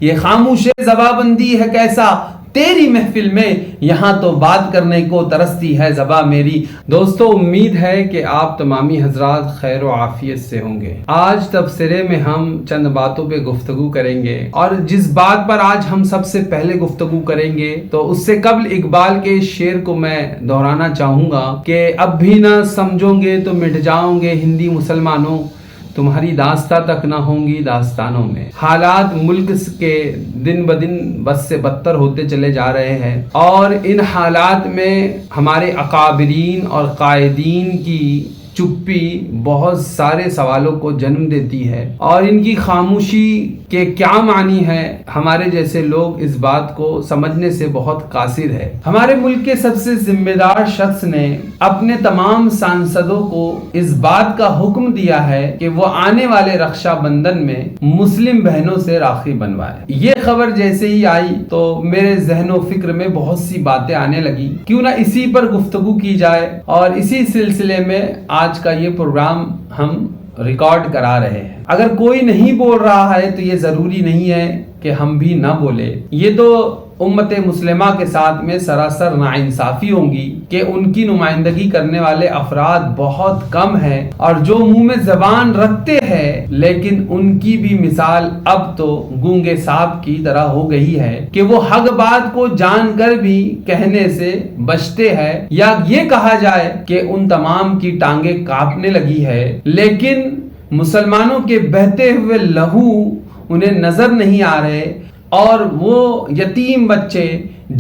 یہ خاموش زبانبندی ہے کیسا تیری محفل میں، یہاں تو بات کرنے کو ترستی ہے زبان میری۔ دوستو، امید ہے کہ آپ تمامی حضرات خیر و عافیت سے ہوں گے۔ آج تبصرے میں ہم چند باتوں پہ گفتگو کریں گے، اور جس بات پر آج ہم سب سے پہلے گفتگو کریں گے تو اس سے قبل اقبال کے شعر کو میں دہرانا چاہوں گا کہ اب بھی نہ سمجھو گے تو مٹ جاؤ گے ہندی مسلمانوں، تمہاری داستان تک نہ ہوں گی داستانوں میں۔ حالات ملک کے دن بدن بد سے بدتر ہوتے چلے جا رہے ہیں، اور ان حالات میں ہمارے اکابرین اور قائدین کی چپی بہت سارے سوالوں کو جنم دیتی ہے، اور ان کی خاموشی کے کیا معنی ہے ہمارے جیسے لوگ اس بات کو سمجھنے سے بہت قاصر ہے۔ ہمارے ملک کے سب سے ذمہ دار شخص نے اپنے تمام سانسدوں کو اس بات کا حکم دیا ہے کہ وہ آنے والے رکشا بندھن میں مسلم بہنوں سے راکھی بنوائے۔ یہ خبر جیسے ہی آئی تو میرے ذہن و فکر میں بہت سی باتیں آنے لگی، کیوں نہ اسی پر گفتگو کی جائے، اور اسی سلسلے میں آج کا یہ پروگرام ہم ریکارڈ کرا رہے ہیں۔ اگر کوئی نہیں بول رہا ہے تو یہ ضروری نہیں ہے کہ ہم بھی نہ بولے۔ یہ تو امت مسلمہ کے ساتھ میں سراسر ناانصافی ہوں گی کہ ان کی نمائندگی کرنے والے افراد بہت کم ہیں، اور جو منہ میں زبان رکھتے ہیں لیکن ان کی بھی مثال اب تو گونگے سانپ کی طرح ہو گئی ہے کہ وہ حق بات کو جان کر بھی کہنے سے بچتے ہیں، یا یہ کہا جائے کہ ان تمام کی ٹانگیں کانپنے لگی ہے، لیکن مسلمانوں کے بہتے ہوئے لہو انہیں نظر نہیں آ رہے، اور وہ یتیم بچے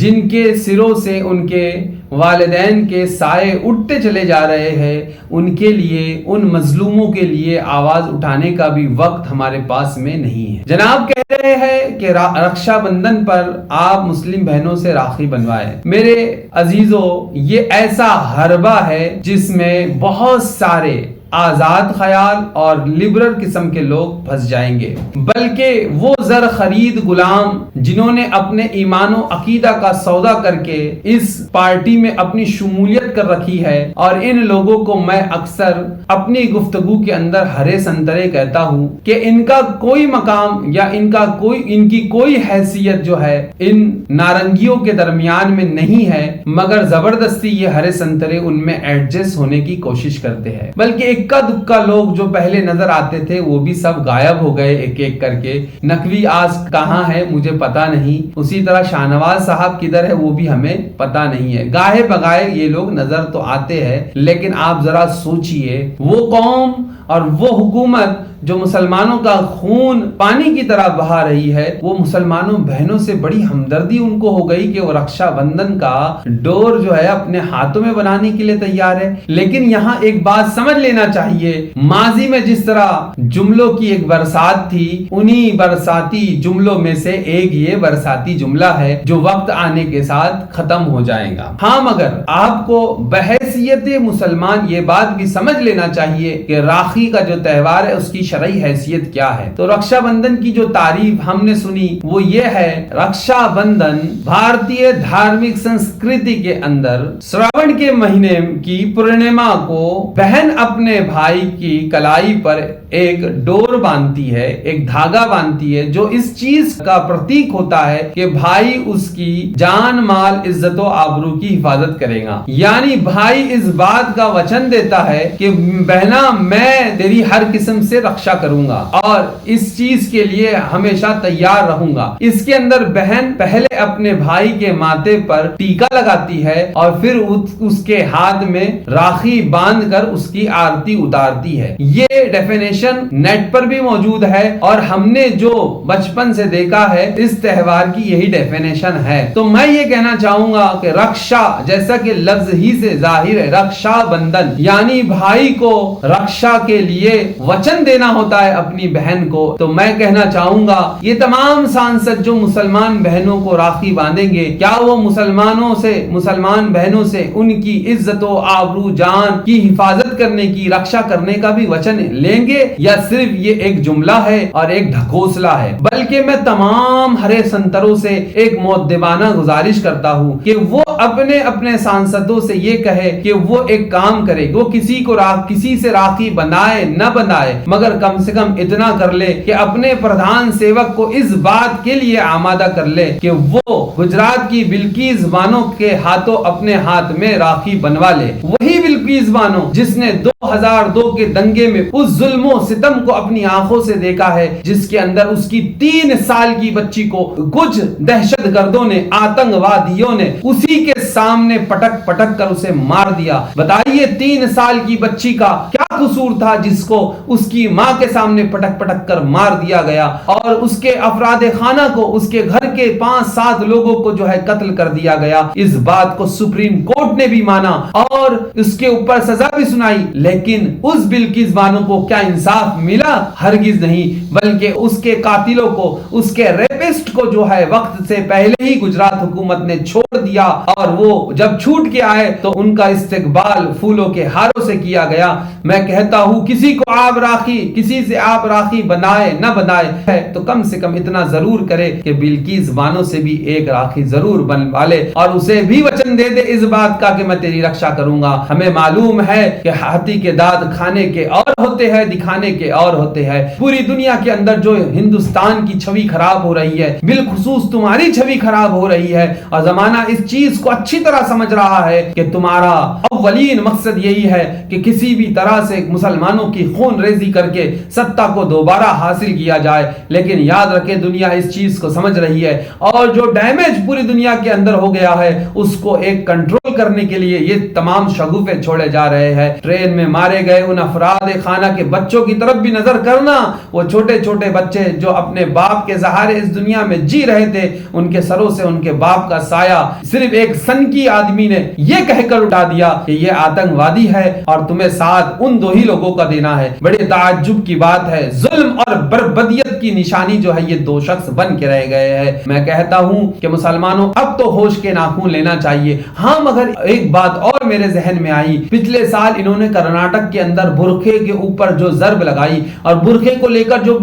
جن کے سروں سے ان کے والدین کے سائے اٹھتے چلے جا رہے ہیں، ان کے لیے، ان مظلوموں کے لیے آواز اٹھانے کا بھی وقت ہمارے پاس میں نہیں ہے۔ جناب کہہ رہے ہیں کہ رکشا بندھن پر آپ مسلم بہنوں سے راکھی بنوائے۔ میرے عزیزو، یہ ایسا حربہ ہے جس میں بہت سارے آزاد خیال اور لبرل قسم کے لوگ پھنس جائیں گے، بلکہ وہ زر خرید غلام جنہوں نے اپنے ایمان و عقیدہ کا سودا کر کے اس پارٹی میں اپنی شمولیت کر رکھی ہے، اور ان لوگوں کو میں اکثر اپنی گفتگو کے اندر ہرے سنترے کہتا ہوں کہ ان کا کوئی مقام یا ان کی کوئی حیثیت جو ہے ان نارنگیوں کے درمیان میں نہیں ہے، مگر زبردستی یہ ہرے سنترے ان میں ایڈجسٹ ہونے کی کوشش کرتے ہیں۔ بلکہ اکا دکا لوگ جو پہلے نظر آتے تھے وہ بھی سب غائب ہو گئے ایک ایک کر کے۔ نقوی آج کہاں ہے مجھے پتا نہیں، اسی طرح شاہ نواز صاحب کدھر ہے وہ بھی ہمیں پتا نہیں ہے۔ گاہے بگائے یہ لوگ نظر تو آتے ہیں، لیکن آپ ذرا سوچئے، وہ قوم اور وہ حکومت جو مسلمانوں کا خون پانی کی طرح بہا رہی ہے، وہ مسلمانوں بہنوں سے بڑی ہمدردی ان کو ہو گئی کہ وہ رکشا بندھن کا ڈور جو ہے اپنے ہاتھوں میں بنانے کے لیے تیار ہے۔ لیکن یہاں ایک بات سمجھ لینا چاہیے، ماضی میں جس طرح جملوں کی ایک برسات تھی، انہی برساتی جملوں میں سے ایک یہ برساتی جملہ ہے جو وقت آنے کے ساتھ ختم ہو جائے گا۔ ہاں، مگر آپ کو بحیثیت مسلمان یہ بات بھی سمجھ لینا چاہیے کہ راکھی کا جو تہوار ہے اس کی شرعی حیثیت کیا ہے۔ تو رکشا بندھن کی جو تعریف ہم نے سنی وہ یہ ہے، رکشا بندھن بھارتی دھارمک سنسکرتی کے اندر سراون کے مہینے کی پورنیما کو بہن اپنے بھائی کی کلائی پر ایک ڈور باندھتی ہے، ایک دھاگا باندھتی ہے، جو اس چیز کا پرتیک ہوتا ہے کہ بھائی اس کی جان مال عزت و آبرو کی حفاظت کرے گا۔ یعنی بھائی اس بات کا وچن دیتا ہے کہ بہنا میں تیری ہر قسم سے رکشا کروں گا اور اس چیز کے لیے ہمیشہ تیار رہوں گا۔ اس کے اندر بہن پہلے اپنے بھائی کے ماتھے پر ٹیکا لگاتی ہے اور پھر اس کے ہاتھ میں راکھی باندھ کر اس کی آرتی اتارتی ہے۔ یہ ڈیفینیشن نیٹ پر بھی موجود ہے، اور ہم نے جو بچپن سے دیکھا ہے اس تہوار کی یہی ڈیفینیشن ہے۔ تو میں یہ کہنا چاہوں گا کہ رکشا، جیسا کہ لفظ ہی سے ظاہر ہے، رکشا بندھن یعنی بھائی کو رکشا کے لیے وچن دینا ہوتا ہے اپنی بہن کو۔ تو میں کہنا چاہوں گا یہ تمام سانسد جو مسلمان بہنوں کو راکھی باندھیں گے، کیا وہ مسلمان بہنوں سے ان کی عزت و آبرو جان کی حفاظت کرنے کی، رکشا کرنے کا بھی وچن لیں گے؟ یا صرف یہ ایک جملہ ہے اور ایک ڈھکوسلا ہے، بلکہ میں تمام ہرے سنتروں سے ایک مؤدبانہ گزارش کرتا ہوں کہ وہ اپنے اپنے سانسدوں سے یہ کہے کہ وہ ایک کام کرے، وہ کسی سے راکھی بنائے نہ بنائے، مگر کم سے کم اتنا کر لے کہ اپنے پردھان سیوک کو اس بات کے لیے آمادہ کر لے کہ وہ گجرات کی بلقیس بانو کے ہاتھوں اپنے ہاتھ میں راکھی بنوا لے۔ وہی بلقیس بانو جس نے 2002 کے دنگے میں اس ظلم و ستم کو اپنی آنکھوں سے دیکھا ہے، جس کے اندر اس کی 3 سال کی بچی کو کچھ دہشت گردوں نے، آتنکوادیوں نے اسی کے سامنے پٹک پٹک کر اسے مار دیا۔ بتائیے 3 سال کی بچی کا کیا قصور تھا جس کو اس کی ماں کے سامنے پٹک پٹک کر مار دیا گیا، اور اس کے افراد خانہ کو، اس کے گھر کے 5-7 لوگوں کو جو ہے قتل کر دیا گیا۔ اس بات کو سپریم کورٹ نے بھی مانا اور اس کے اوپر سزا بھی سنائی، لیکن اس بلقیس بانو کو کیا انصاف ملا؟ ہرگز نہیں، بلکہ اس کے قاتلوں کو، اس کے ریپسٹ کو جو ہے وقت سے پہلے ہی گجرات حکومت نے چھوڑ دیا، اور وہ جب چھوٹ کے آئے تو ان کا استقبال پھولوں کے ہاروں سے کیا گیا۔ میں کہتا ہوں کسی کو آپ راکھی، کسی سے آپ راکھی بنائے نہ بنائے ہے تو کم سے کم اتنا ضرور کرے کہ بلقیس بانو سے بھی ایک راکھی ضرور بنوا لے، اور اسے بھی وچن دے دے اس بات کا کہ میں تیری رکشا کروں گا۔ ہمیں معلوم ہے کہ ہاتھی کے دانت کھانے کے اور ہوتے ہیں، دکھانے کے اور ہوتے ہیں۔ پوری دنیا کے اندر جو ہندوستان کی چھوی خراب ہو رہی ہے، بالخصوص تمہاری چھوی خراب ہو رہی ہے، اور زمانہ اس چیز کو اچھی طرح سمجھ رہا ہے کہ تمہارا اولین مقصد یہی ہے کہ کسی بھی طرح سے مسلمانوں کی خون ریزی کر کے ستا کو دوبارہ حاصل کیا جائے۔ لیکن یاد رکھے دنیا اس چیز کو سمجھ رہی ہے، اور جو ڈیمیج پوری دنیا کے اندر ہو گیا ہے اس کو ایک کنٹرول کرنے کے لیے یہ تمام شگوفے چھوڑے جا رہے ہیں۔ ٹرین میں مارے گئے ان افراد خانہ کے بچوں کی طرف بھی نظر کرنا، وہ چھوٹے چھوٹے بچے جو اپنے باپ کے سہارے اس دنیا میں جی رہے تھے، ان کے سروں سے ان کے باپ کا سایہ صرف ایک سنکی آدمی نے یہ کہہ کر اٹھا دیا کہ یہ آتنکوادی ہے اور تمہیں ساتھ ان 2 ہی لوگوں کا دینا ہے۔ بڑے تعجب کی بات ہے، ظلم اور بربدیت کی نشانی جو ہے یہ 2 شخص بن کے رہ گئے ہیں۔ میں کہتا ہوں کہ مسلمانوں اب تو ہوش کے ناخن لینا چاہیے۔ ہاں مگر ایک بات اور میرے ذہن میں آئی، پچھلے سال انہوں نے کرناٹک کے اندر برقعے کے اوپر جو ضرب لگائی اور برقعے کو لے کر جو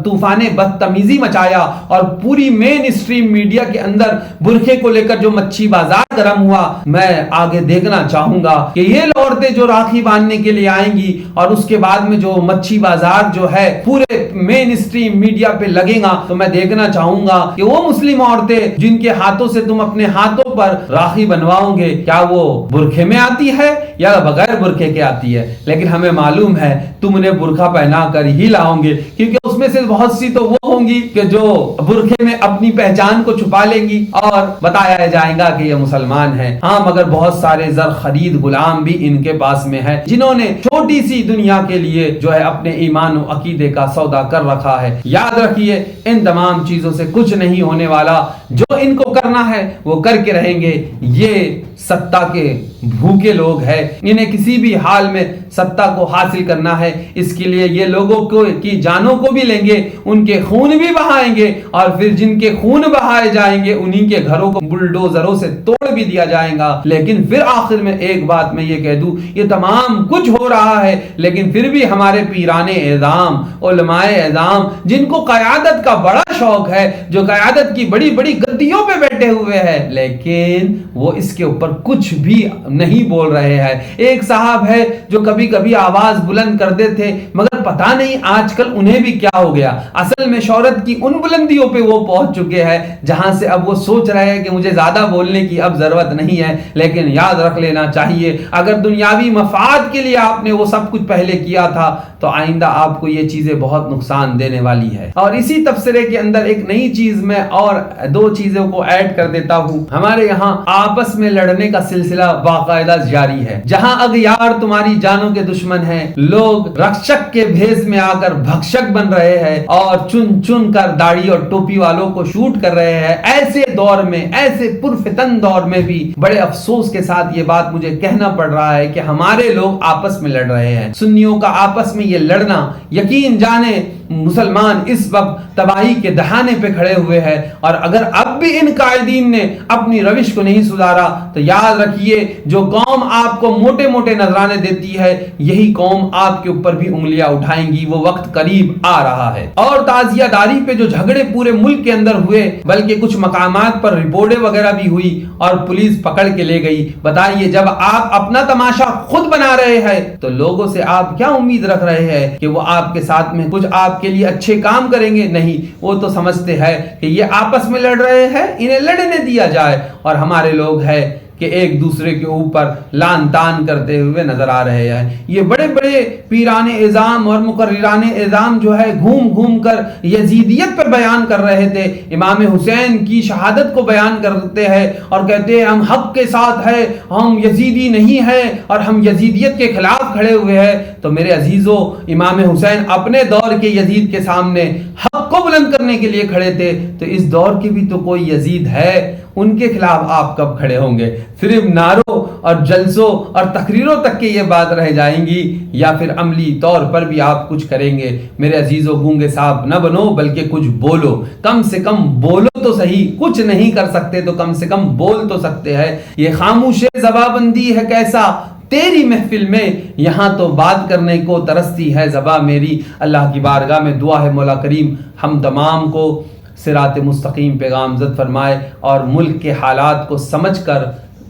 طوفان بدتمیزی مچایا، اور پوری مین اسٹریم میڈیا کے اندر برقعے کو لے کر جو مچھی بازار گرم ہوا، میں آگے دیکھنا چاہوں گا کہ یہ عورتیں جو راکھی باندھنے کے لیے آئیں گی اور اس کے بعد میں جو مچھی بازار جو ہے پورے مین اسٹریم میڈیا پہ لگے گا، تو میں دیکھنا چاہوں گا کہ وہ مسلم عورتیں جن کے ہاتھوں سے تم اپنے ہاتھوں پر راکھی بنواؤ گے، کیا وہ برقعے میں آتی ہے یا بغیر برقعے کے آتی ہے؟ لیکن ہمیں معلوم ہے تم انہیں برقعہ پہنا کر ہی لاؤ گے، کیونکہ اس میں سے بہت سی تو وہ ہوں گی کہ جو برقعے میں اپنی پہچان کو چھپا لیں گی اور بتایا جائے گا کہ یہ مسلمان ہیں۔ ہاں مگر بہت سارے زر خرید غلام بھی ان کے پاس میں ہے، جنہوں نے چھوٹی سی دنیا کے لیے جو ہے اپنے ایمان و عقیدے کا سودا کر رکھا ہے۔ یاد رکھیے ان تمام چیزوں سے کچھ نہیں ہونے والا، جو ان کو کرنا ہے وہ کر کے رہیں گے۔ یہ ستا کے بھوکے لوگ ہیں، انہیں کسی بھی حال میں ستا کو حاصل کرنا ہے، اس کے لیے یہ لوگوں کو کی جانوں کو بھی لیں گے، ان کے خون بھی بہائیں گے، اور پھر جن کے خون بہائے جائیں گے انہی کے گھروں کو بلڈوزروں سے توڑ بھی دیا جائے گا۔ لیکن پھر آخر میں ایک بات میں یہ کہہ دوں، یہ تمام کچھ ہو رہا ہے لیکن پھر بھی ہمارے پیران اعظام، علماء اعظام، جن کو قیادت کا بڑا شوق ہے، جو قیادت کی بڑی بڑی گدیوں پہ بیٹھے ہوئے ہیں، لیکن وہ اس کے اوپر کچھ بھی نہیں بول رہے ہیں۔ ایک صاحب ہے جو کبھی کبھی آواز بلند کر دیتے، مگر پتہ نہیں آج کل انہیں بھی کیا ہو گیا۔ اصل میں شہرت کی ان بلندیوں پہ وہ پہنچ چکے ہیں جہاں سے اب وہ سوچ رہے ہیں کہ مجھے زیادہ بولنے کی اب ضرورت نہیں ہے۔ لیکن یاد رکھ لینا چاہیے، اگر دنیاوی مفاد کے لیے آپ نے وہ سب کچھ پہلے کیا تھا تو آئندہ آپ کو یہ چیزیں بہت نقصان دینے والی ہے۔ اور اسی تبصرے کے اندر ایک نئی چیز میں اور 2 چیزوں کو ایڈ کر دیتا ہوں۔ ہمارے یہاں آپس میں لڑنے کا سلسلہ باقاعدہ جاری ہے، جہاں اغیار تمہاری جانوں کے دشمن ہیں، لوگ رکشک کے بھیس میں آ کر بھکشک بن رہے ہیں اور چن چن کر داڑھی اور ٹوپی والوں کو شوٹ کر رہے ہیں۔ ایسے دور میں، ایسے پرفتن دور میں بھی بڑے افسوس کے ساتھ یہ بات مجھے کہنا پڑ رہا ہے کہ ہمارے لوگ آپس میں لڑ رہے ہیں۔ سنیوں کا آپس میں یہ لڑنا، یقین جانے مسلمان اس وقت تباہی کے دہانے پہ کھڑے ہوئے ہیں، اور اگر اب بھی ان قائدین نے اپنی روش کو نہیں سدھارا تو یاد رکھیے جو قوم آپ کو موٹے موٹے نذرانے دیتی ہے یہی قوم آپ کے اوپر بھی انگلیاں اٹھائیں گی، وہ وقت قریب آ رہا ہے۔ اور تعزیہ داری پہ جو جھگڑے پورے ملک کے اندر ہوئے، بلکہ کچھ مقامات پر رپورٹیں وغیرہ بھی ہوئی اور پولیس پکڑ کے لے گئی، بتائیے جب آپ اپنا تماشا خود بنا رہے ہیں تو لوگوں سے آپ کیا امید رکھ رہے ہیں کہ وہ آپ کے ساتھ میں کچھ آپ کے لیے اچھے کام کریں گے؟ نہیں، وہ تو سمجھتے ہیں کہ یہ آپس میں لڑ رہے ہیں، انہیں لڑنے دیا جائے، اور ہمارے لوگ ہیں کہ ایک دوسرے کے اوپر لان تان کرتے ہوئے نظر آ رہے ہیں۔ یہ بڑے بڑے پیران اعظام اور مقرران اعظام جو ہے گھوم گھوم کر یزیدیت پر بیان کر رہے تھے، امام حسین کی شہادت کو بیان کرتے ہیں اور کہتے ہیں ہم حق کے ساتھ ہیں، ہم یزیدی نہیں ہیں اور ہم یزیدیت کے خلاف کھڑے ہوئے ہیں۔ تو میرے عزیزو، امام حسین اپنے دور کے یزید کے سامنے حق کو بلند کرنے کے لیے کھڑے تھے، تو اس دور کی بھی تو کوئی یزید ہے، ان کے خلاف آپ کب کھڑے ہوں گے؟ صرف نعروں اور جلسوں اور تقریروں تک کے یہ بات رہ جائیں گی یا پھر عملی طور پر بھی آپ کچھ کریں گے؟ میرے عزیزو، گونگے صاحب نہ بنو بلکہ کچھ بولو، کم سے کم بولو تو صحیح، کچھ نہیں کر سکتے تو کم سے کم بول تو سکتے ہیں۔ یہ خاموش زباں بندی ہے کیسا تیری محفل میں، یہاں تو بات کرنے کو ترستی ہے زباں میری۔ اللہ کی بارگاہ میں دعا ہے مولا کریم ہم تمام کو صراط مستقیم پہ گامزد فرمائے اور ملک کے حالات کو سمجھ کر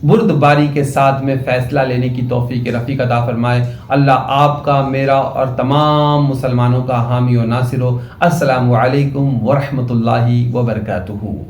بردباری کے ساتھ میں فیصلہ لینے کی توفیق رفیق عطا فرمائے۔ اللہ آپ کا، میرا اور تمام مسلمانوں کا حامی و ناصر ہو۔ السلام علیکم ورحمۃ اللہ وبرکاتہ۔